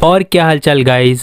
और क्या हालचाल गाइस।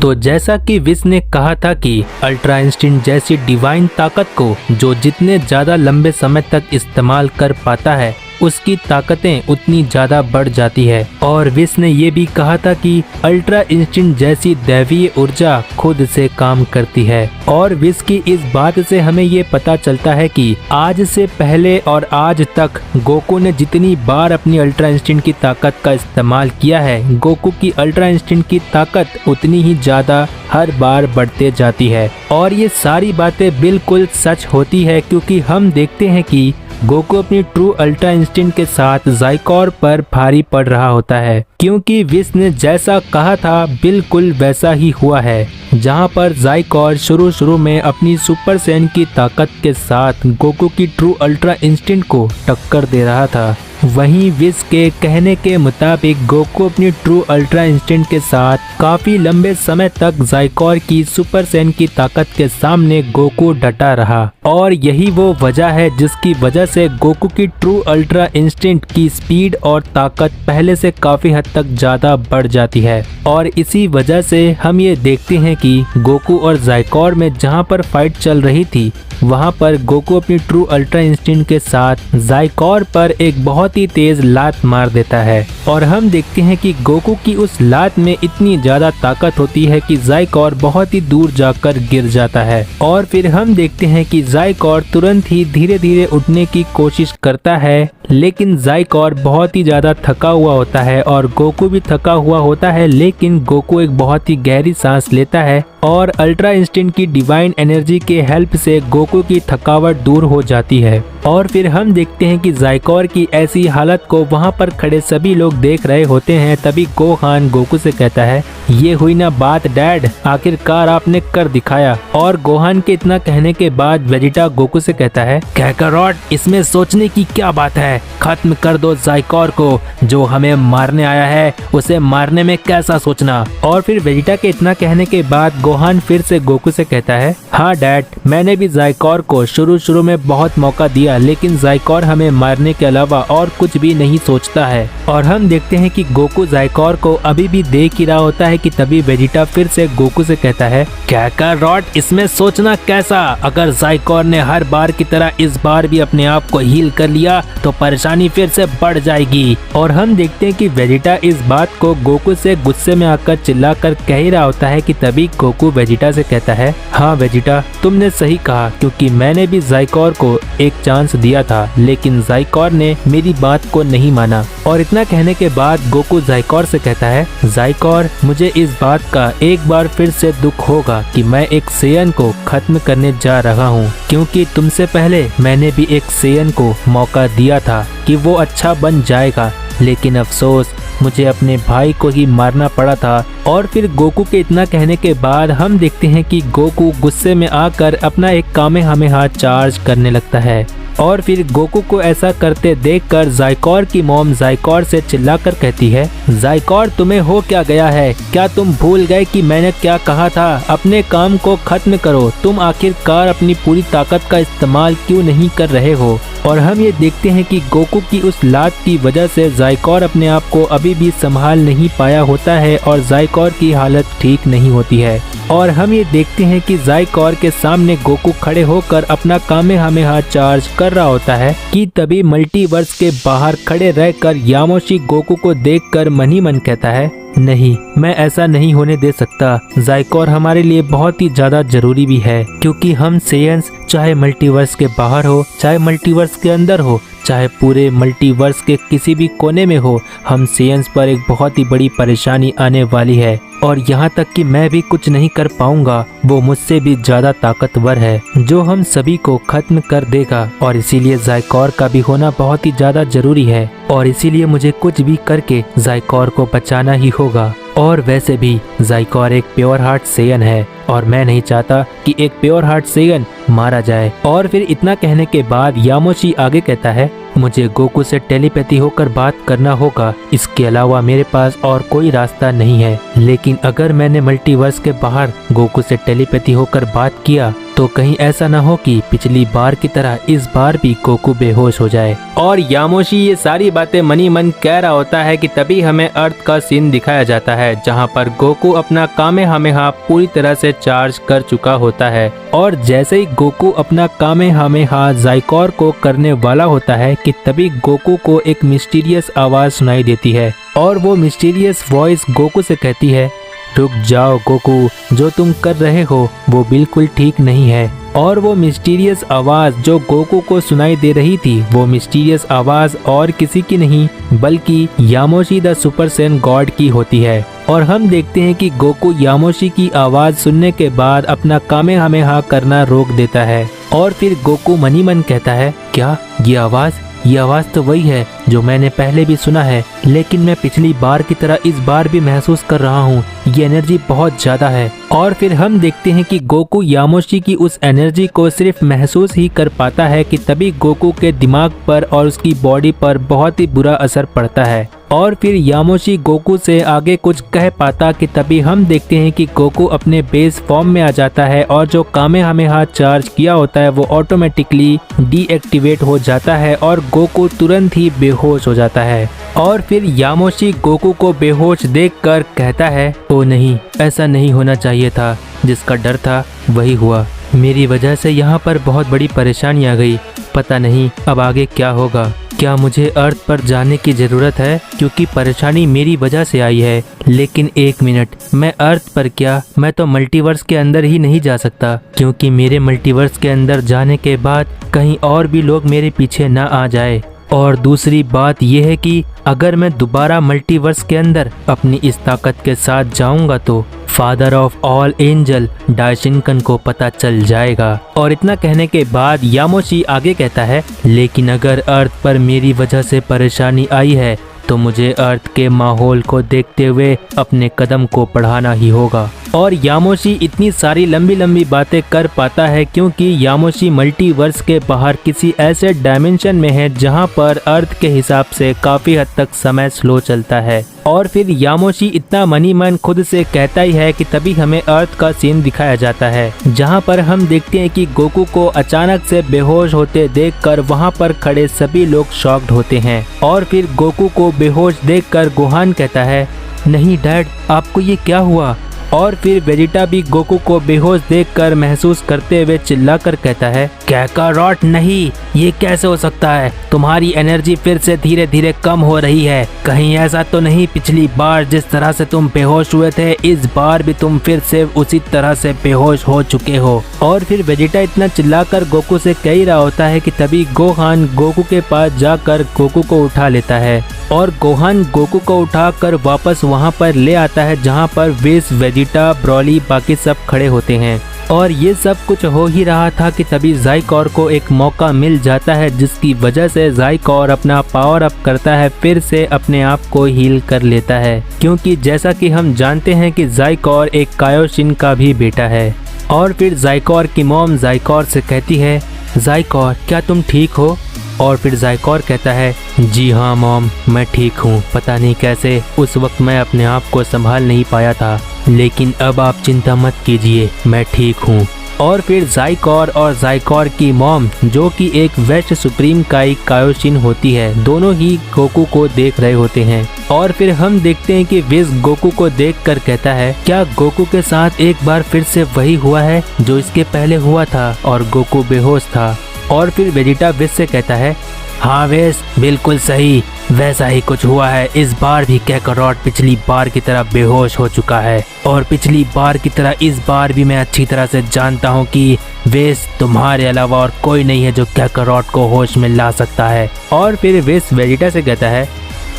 तो जैसा कि विश ने कहा था कि अल्ट्रा इंस्टिंक्ट जैसी डिवाइन ताकत को जो जितने ज़्यादा लंबे समय तक इस्तेमाल कर पाता है उसकी ताकतें उतनी ज़्यादा बढ़ जाती है। और विश ने ये भी कहा था कि अल्ट्रा इंस्टिंक्ट जैसी दैवीय ऊर्जा खुद से काम करती है। और विश की इस बात से हमें ये पता चलता है कि आज से पहले और आज तक गोकू ने जितनी बार अपनी अल्ट्रा इंस्टिंक्ट की ताकत का इस्तेमाल किया है, गोकू की अल्ट्रा इंस्टिंक्ट की ताकत उतनी ही ज़्यादा हर बार बढ़ते जाती है। और ये सारी बातें बिल्कुल सच होती है क्योंकि हम देखते हैं कि गोकू अपनी ट्रू अल्ट्रा इंस्टिंक्ट के साथ ज़ाइकोर पर भारी पड़ रहा होता है, क्योंकि विश ने जैसा कहा था बिल्कुल वैसा ही हुआ है। जहां पर ज़ाइकोर शुरू में अपनी सुपर सैन की ताकत के साथ गोकू की ट्रू अल्ट्रा इंस्टिंक्ट को टक्कर दे रहा था, वहीं विश के कहने के मुताबिक गोकू अपनी ट्रू अल्ट्रा इंस्टिंक्ट के साथ काफी लंबे समय तक ज़ाइकोर की सुपर सैन की ताकत के सामने गोकू डटा रहा। और यही वो वजह है जिसकी वजह से गोकू की ट्रू अल्ट्रा इंस्टिंक्ट की स्पीड और ताकत पहले से काफी हद तक ज्यादा बढ़ जाती है। और इसी वजह से हम ये देखते हैं कि गोकू और ज़ाइकोर में जहाँ पर फाइट चल रही थी वहाँ पर गोकू अपनी ट्रू अल्ट्रा इंस्टिंक्ट के साथ ज़ाइकोर पर एक बहुत ही तेज लात मार देता है। और हम देखते हैं कि गोकू की उस लात में इतनी ज्यादा ताकत होती है कि ज़ाइकोर बहुत ही दूर जाकर गिर जाता है। और फिर हम देखते हैं कि ज़ाइकोर तुरंत ही धीरे धीरे उठने की कोशिश करता है, लेकिन ज़ाइकोर बहुत ही ज्यादा थका हुआ होता है और गोकू भी थका हुआ होता है। लेकिन गोकू एक बहुत ही गहरी सांस लेता है और अल्ट्रा इंस्टिंक्ट की डिवाइन एनर्जी के हेल्प से गोकू की थकावट दूर हो जाती है। और फिर हम देखते हैं कि ज़ाइकोर की ऐसी हालत को वहाँ पर खड़े सभी लोग देख रहे होते हैं। तभी गोहान गोकू से कहता है, ये हुई ना बात डैड, आखिरकार आपने कर दिखाया। और गोहान के इतना कहने के बाद वेजिटा गोकू से कहता है, काकारोट, इसमें सोचने की क्या बात है, खत्म कर दो ज़ाइकोर को, जो हमें मारने आया है उसे मारने में कैसा सोचना। और फिर वेजिटा के इतना कहने के बाद गोहान फिर से गोकू से कहता है, हाँ डैड, मैंने भी ज़ाइकोर को शुरू में बहुत मौका दिया, लेकिन ज़ाइकोर हमें मारने के अलावा और कुछ भी नहीं सोचता है। और हम देखते हैं कि गोकू ज़ाइकोर को अभी भी देख ही रहा होता है कि तभी वेजिटा फिर से गोकू से कहता है, काकारोट, इसमें सोचना कैसा, अगर ज़ाइकोर ने हर बार की तरह इस बार भी अपने आप को हील कर लिया तो परेशानी फिर से बढ़ जाएगी। और हम देखते हैं कि वेजिटा इस बात को गोकू से गुस्से में आकर चिल्लाकर कह ही रहा होता है कि तभी गोकू वेजिटा से कहता है, हाँ वेजिटा, तुमने सही कहा, क्योंकि मैंने भी ज़ाइकोर को एक चांस दिया था, लेकिन ज़ाइकोर ने मेरी बात को नहीं माना। और इतना कहने के बाद गोकू ज़ाइकोर से कहता है, ज़ाइकोर, मुझे इस बात का एक बार फिर से दुख होगा कि मैं एक सेयन को खत्म करने जा रहा हूँ, क्योंकि तुमसे पहले मैंने भी एक सेयन को मौका दिया था कि वो अच्छा बन जाएगा, लेकिन अफसोस मुझे अपने भाई को ही मारना पड़ा था। और फिर गोकू के इतना कहने के बाद हम देखते हैं कि गोकू गुस्से में आकर अपना एक कामेहामेहा चार्ज करने लगता है। और फिर गोकू को ऐसा करते देखकर ज़ाइकोर की मॉम ज़ाइकोर से चिल्लाकर कहती है, ज़ाइकोर, तुम्हें हो क्या गया है, क्या तुम भूल गए कि मैंने क्या कहा था, अपने काम को खत्म करो, तुम आखिरकार अपनी पूरी ताकत का इस्तेमाल क्यों नहीं कर रहे हो। और हम ये देखते हैं कि गोकू की उस लात की वजह से ज़ाइकोर अपने आप को अभी भी संभाल नहीं पाया होता है और ज़ाइकोर की हालत ठीक नहीं होती है। और हम ये देखते हैं कि ज़ाइकोर के सामने गोकू खड़े होकर अपना कामेहामेहा चार्ज कर रहा होता है कि तभी मल्टीवर्स के बाहर खड़े रहकर यामोशी गोकू को देखकर मन ही मन कहता है, नहीं, मैं ऐसा नहीं होने दे सकता। ज़ाइकोर हमारे लिए बहुत ही ज्यादा जरूरी भी है, क्योंकि हम सेयंस चाहे मल्टीवर्स के बाहर हो, चाहे मल्टीवर्स के अंदर हो, चाहे पूरे मल्टीवर्स के किसी भी कोने में हो, हम सेयंस पर एक बहुत ही बड़ी परेशानी आने वाली है। और यहाँ तक कि मैं भी कुछ नहीं कर पाऊंगा, वो मुझसे भी ज्यादा ताकतवर है, जो हम सभी को खत्म कर देगा। और इसीलिए ज़ाइकोर का भी होना बहुत ही ज्यादा जरूरी है, और इसीलिए मुझे कुछ भी करके ज़ाइकोर को बचाना ही होगा। और वैसे भी ज़ाइकोर एक प्योर हार्ट सेयन है और मैं नहीं चाहता कि एक प्योर हार्ट सेयन मारा जाए। और फिर इतना कहने के बाद यामोशी आगे कहता है, मुझे गोकू से टेलीपैथी होकर बात करना होगा, इसके अलावा मेरे पास और कोई रास्ता नहीं है। लेकिन अगर मैंने मल्टीवर्स के बाहर गोकू से टेलीपैथी होकर बात किया तो कहीं ऐसा ना हो कि पिछली बार की तरह इस बार भी गोकू बेहोश हो जाए। और यामोशी ये सारी बातें मनी मन कह रहा होता है कि तभी हमें अर्थ का सीन दिखाया जाता है जहां पर गोकू अपना कामेहामेहा पूरी तरह से चार्ज कर चुका होता है। और जैसे ही गोकू अपना कामेहामेहा ज़ाइकोर को करने वाला होता है कि तभी गोकू को एक मिस्टीरियस आवाज सुनाई देती है और वो मिस्टीरियस वॉइस गोकू से कहती है, रुक जाओ गोकू, जो तुम कर रहे हो वो बिल्कुल ठीक नहीं है। और वो मिस्टीरियस आवाज़ जो गोकू को सुनाई दे रही थी, वो मिस्टीरियस आवाज़ और किसी की नहीं बल्कि यामोशी द सुपर सैयन गॉड की होती है। और हम देखते हैं कि गोकू यामोशी की आवाज़ सुनने के बाद अपना कामेहामेहा करना रोक देता है। और फिर गोकू मनी मन कहता है, क्या ये आवाज़ तो वही है जो मैंने पहले भी सुना है, लेकिन मैं पिछली बार की तरह इस बार भी महसूस कर रहा हूँ। ये एनर्जी बहुत ज़्यादा है। और फिर हम देखते हैं कि गोकू यामोशी की उस एनर्जी को सिर्फ महसूस ही कर पाता है कि तभी गोकू के दिमाग पर और उसकी बॉडी पर बहुत ही बुरा असर पड़ता है। और फिर यामोशी गोकू से आगे कुछ कह पाता कि तभी हम देखते हैं कि गोकू अपने बेस फॉर्म में आ जाता है और जो कामेहामेहा चार्ज किया होता है वो ऑटोमेटिकली डीएक्टिवेट हो जाता है और गोकू तुरंत ही बेहोश हो जाता है। और फिर यामोशी गोकू को बेहोश देखकर कहता है, ओ नहीं, ऐसा नहीं होना चाहिए था, जिसका डर था वही हुआ। मेरी वजह से यहाँ पर बहुत बड़ी परेशानी आ गई। पता नहीं अब आगे क्या होगा। क्या मुझे अर्थ पर जाने की ज़रूरत है क्योंकि परेशानी मेरी वजह से आई है। लेकिन एक मिनट, मैं अर्थ पर क्या, मैं तो मल्टीवर्स के अंदर ही नहीं जा सकता क्योंकि मेरे मल्टीवर्स के अंदर जाने के बाद कहीं और भी लोग मेरे पीछे ना आ जाए। और दूसरी बात यह है कि अगर मैं दोबारा मल्टीवर्स के अंदर अपनी इस ताकत के साथ जाऊंगा तो फादर ऑफ ऑल एंजल डाइशिनकन को पता चल जाएगा। और इतना कहने के बाद यामोशी आगे कहता है, लेकिन अगर अर्थ पर मेरी वजह से परेशानी आई है तो मुझे अर्थ के माहौल को देखते हुए अपने कदम को बढ़ाना ही होगा। और यामोशी इतनी सारी लंबी लंबी बातें कर पाता है क्योंकि यामोशी मल्टीवर्स के बाहर किसी ऐसे डायमेंशन में है जहां पर अर्थ के हिसाब से काफ़ी हद तक समय स्लो चलता है। और फिर यामोशी इतना मनी मन खुद से कहता ही है कि तभी हमें अर्थ का सीन दिखाया जाता है जहां पर हम देखते हैं कि गोकू को अचानक से बेहोश होते देखकर वहां पर खड़े सभी लोग शॉक्ड होते हैं। और फिर गोकू को बेहोश देखकर गोहान कहता है, नहीं डैड, आपको ये क्या हुआ। और फिर वेजिटा भी गोकू को बेहोश देखकर महसूस करते हुए चिल्लाकर कहता है, कैकारोट नहीं, ये कैसे हो सकता है, तुम्हारी एनर्जी फिर से धीरे धीरे कम हो रही है। कहीं ऐसा तो नहीं पिछली बार जिस तरह से तुम बेहोश हुए थे इस बार भी तुम फिर से उसी तरह से बेहोश हो चुके हो। और फिर वेजिटा इतना चिल्लाकर गोकू से कह ही रहा होता है कि तभी गोहान गोकू के पास जाकर गोकू को उठा लेता है और गोहान गोकू को उठाकर वापस वहां पर ले आता है जहां पर विस, वेजिटा, ब्रॉली बाकी सब खड़े होते हैं। और ये सब कुछ हो ही रहा था कि तभी ज़ाइकोर को एक मौका मिल जाता है जिसकी वजह से ज़ाइकोर अपना पावर अप करता है, फिर से अपने आप को हील कर लेता है क्योंकि जैसा कि हम जानते हैं कि ज़ाइकोर एक कायोशिन का भी बेटा है। और फिर ज़ाइकोर की मॉम ज़ाइकोर से कहती है, ज़ाइकोर क्या तुम ठीक हो। और फिर ज़ाइकोर कहता है, जी हाँ मॉम, मैं ठीक हूँ। पता नहीं कैसे उस वक्त मैं अपने आप को संभाल नहीं पाया था, लेकिन अब आप चिंता मत कीजिए, मैं ठीक हूँ। और फिर ज़ाइकोर और ज़ाइकोर की मॉम जो कि एक वेस्ट सुप्रीम काई कायोशिन होती है, दोनों ही गोकू को देख रहे होते हैं। और फिर हम देखते हैं कि विस गोकू को देखकर कहता है, क्या गोकू के साथ एक बार फिर से वही हुआ है जो इसके पहले हुआ था और गोकू बेहोश था। और फिर वेजिटा विस से कहता है, हाँ विस, बिल्कुल सही, वैसा ही कुछ हुआ है। इस बार भी कैकारोट पिछली बार की तरह बेहोश हो चुका है और पिछली बार की तरह इस बार भी मैं अच्छी तरह से जानता हूँ कि विस, तुम्हारे अलावा और कोई नहीं है जो कैकारोट को होश में ला सकता है। और फिर विस वेजिटा से कहता है,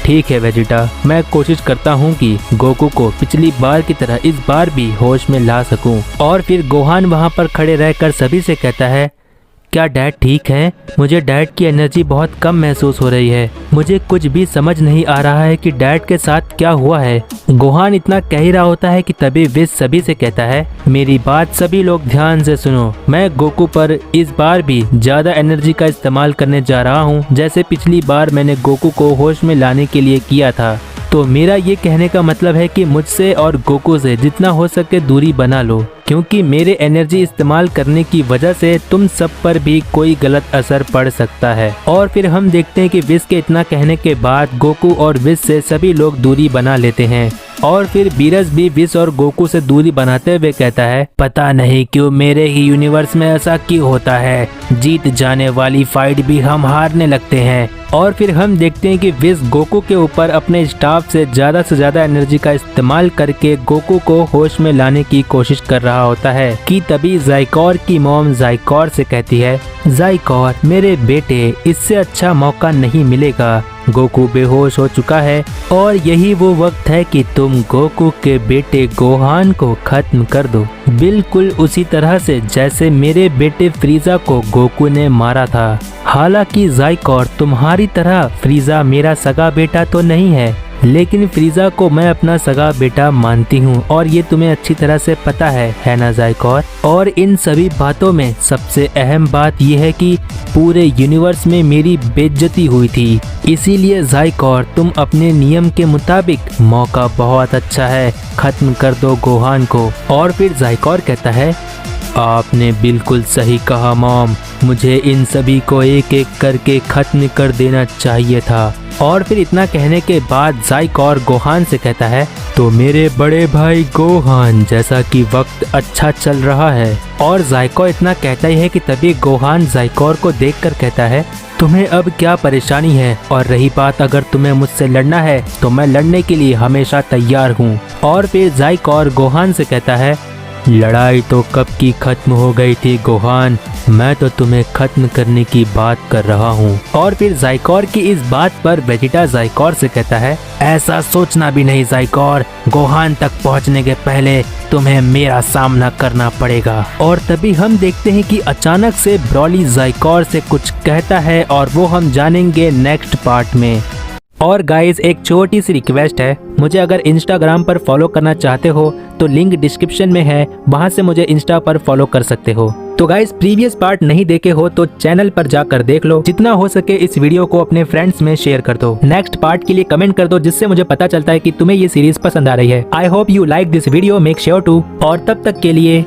ठीक है वेजिटा, मैं कोशिश करता हूँ कि गोकू को पिछली बार की तरह इस बार भी होश में ला सकूं। और फिर गोहान वहाँ पर खड़े रहकर सभी से कहता है, क्या डैड ठीक हैं? मुझे डैड की एनर्जी बहुत कम महसूस हो रही है। मुझे कुछ भी समझ नहीं आ रहा है कि डैड के साथ क्या हुआ है। गोहान इतना कह ही रहा होता है कि तभी विस सभी से कहता है, मेरी बात सभी लोग ध्यान से सुनो, मैं गोकू पर इस बार भी ज्यादा एनर्जी का इस्तेमाल करने जा रहा हूँ जैसे पिछली बार मैंने गोकू को होश में लाने के लिए किया था। तो मेरा ये कहने का मतलब है कि मुझसे और गोकू से जितना हो सके दूरी बना लो, क्योंकि मेरे एनर्जी इस्तेमाल करने की वजह से तुम सब पर भी कोई गलत असर पड़ सकता है। और फिर हम देखते हैं कि विश के इतना कहने के बाद गोकू और विश से सभी लोग दूरी बना लेते हैं। और फिर बीरस भी विश और गोकू से दूरी बनाते हुए कहता है, पता नहीं क्यों मेरे ही यूनिवर्स में ऐसा क्यों होता है, जीत जाने वाली फाइट भी हम हारने लगते हैं। और फिर हम देखते हैं कि विश गोकू के ऊपर अपने स्टाफ से ज्यादा एनर्जी का इस्तेमाल करके गोकू को होश में लाने की कोशिश कर रहा होता है कि तभी ज़ाइकोर की मॉम ज़ाइकोर से कहती है, ज़ाइकोर मेरे बेटे, इससे अच्छा मौका नहीं मिलेगा। गोकू बेहोश हो चुका है और यही वो वक्त है कि तुम गोकू के बेटे गोहान को खत्म कर दो, बिल्कुल उसी तरह से जैसे मेरे बेटे फ्रीजा को गोकू ने मारा था। हालांकि ज़ाइकोर तुम्हारी तरह फ्रीजा मेरा सगा बेटा तो नहीं है, लेकिन फ्रीजा को मैं अपना सगा बेटा मानती हूँ और ये तुम्हें अच्छी तरह से पता है ना ज़ाइकोर। और इन सभी बातों में सबसे अहम बात यह है कि पूरे यूनिवर्स में मेरी बेइज्जती हुई थी, इसीलिए ज़ाइकोर तुम अपने नियम के मुताबिक मौका बहुत अच्छा है, खत्म कर दो गोहान को। और फिर ज़ाइकोर कहता है, आपने बिल्कुल सही कहा मॉम, मुझे इन सभी को एक एक करके खत्म कर देना चाहिए था। और फिर इतना कहने के बाद ज़ाइकोर गोहान से कहता है, तो मेरे बड़े भाई गोहान, जैसा कि वक्त अच्छा चल रहा है। और ज़ाइकोर इतना कहता ही है कि तभी गोहान ज़ाइकोर को देखकर कहता है, तुम्हें अब क्या परेशानी है, और रही बात अगर तुम्हें मुझसे लड़ना है तो मैं लड़ने के लिए हमेशा तैयार हूँ। और फिर ज़ाइकोर गोहान से कहता है, लड़ाई तो कब की खत्म हो गई थी गोहान, मैं तो तुम्हें खत्म करने की बात कर रहा हूँ। और फिर ज़ाइकोर की इस बात पर वेजिटा ज़ाइकोर से कहता है, ऐसा सोचना भी नहीं ज़ाइकोर, गोहान तक पहुँचने के पहले तुम्हें मेरा सामना करना पड़ेगा। और तभी हम देखते हैं कि अचानक से ब्रॉली ज़ाइकोर से कुछ कहता है और वो हम जानेंगे नेक्स्ट पार्ट में। और गाइज एक छोटी सी रिक्वेस्ट है, मुझे अगर इंस्टाग्राम पर फॉलो करना चाहते हो तो लिंक डिस्क्रिप्शन में है, वहां से मुझे इंस्टा पर फॉलो कर सकते हो। तो गाइज प्रीवियस पार्ट नहीं देखे हो तो चैनल पर जाकर देख लो, जितना हो सके इस वीडियो को अपने फ्रेंड्स में शेयर कर दो। नेक्स्ट पार्ट के लिए कमेंट कर दो, जिससे मुझे पता चलता है कि तुम्हें ये सीरीज पसंद आ रही है। I hope you like this video, make sure to. और तब तक के लिए